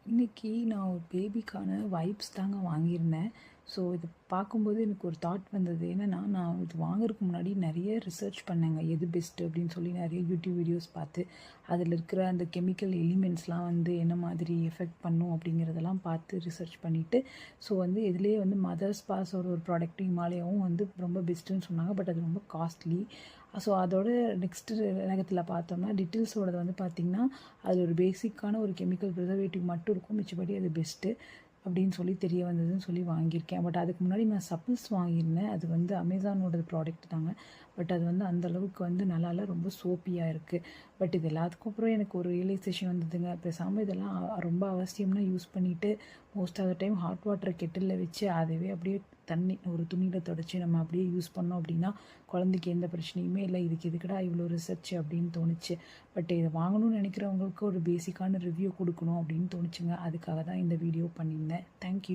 இன்றைக்கி நான் ஒரு பேபிக்கான வைப்ஸ் தாங்க வாங்கியிருந்தேன். ஸோ இது பார்க்கும்போது எனக்கு ஒரு தாட் வந்தது. என்னென்னா, நான் இது வாங்குறதுக்கு முன்னாடி நிறைய ரிசர்ச் பண்ணேங்க. எது பெஸ்ட்டு அப்படின்னு சொல்லி நிறைய யூடியூப் வீடியோஸ் பார்த்து, அதில் இருக்கிற அந்த கெமிக்கல் எலிமெண்ட்ஸ்லாம் என்ன மாதிரி எஃபெக்ட் பண்ணும் அப்படிங்கிறதெல்லாம் பார்த்து ரிசர்ச் பண்ணிவிட்டு, ஸோ இதுலேயே மதர்ஸ் பாஸோட ஒரு ப்ராடக்ட் ஹிமாலயாவும் ரொம்ப பெஸ்ட்டுன்னு சொன்னாங்க. பட் அது ரொம்ப காஸ்ட்லி. ஸோ அதோட நெக்ஸ்ட்டு நகத்தில் பார்த்தோம்னா, டிட்டில்ஸோடது பார்த்திங்கன்னா, அதில் ஒரு பேசிக்கான ஒரு கெமிக்கல் ப்ரிசர்வேட்டிவ் மட்டும் இருக்கும். மிச்சபடி அது பெஸ்ட்டு அப்படின்னு சொல்லி தெரிய வந்ததுன்னு சொல்லி வாங்கியிருக்கேன். பட் அதுக்கு முன்னாடி நான் சப்பிள்ஸ் வாங்கியிருந்தேன். அது அமேசானோட ப்ராடக்ட் தாங்க. பட் அது அந்த அளவுக்கு நல்லா இல்லை, ரொம்ப சோப்பியாக இருக்குது. பட் இது எல்லாத்துக்கும் அப்புறம் எனக்கு ஒரு ரியலைசேஷன் வந்ததுங்க. பேசாமல் இதெல்லாம் ரொம்ப அவசியம்னா யூஸ் பண்ணிவிட்டு, most of the time hot water கெட்டிலில் வச்சு அதுவே அப்படியே தண்ணி ஒரு துணியில் தொடச்சி நம்ம அப்படியே யூஸ் பண்ணோம் அப்படின்னா, குழந்தைக்கு எந்த பிரச்சனையுமே இல்லை. இதுக்கு எதுக்குடா இவ்வளோ ரிசர்ச் அப்படின்னு தோணுச்சு. பட் இதை வாங்கணும்னு நினைக்கிறவங்களுக்கு ஒரு பேசிக்கான ரிவ்யூ கொடுக்கணும் அப்படின்னு தோணுச்சுங்க. அதுக்காக தான் இந்த வீடியோ பண்ணியிருந்தேன். தேங்க்யூ.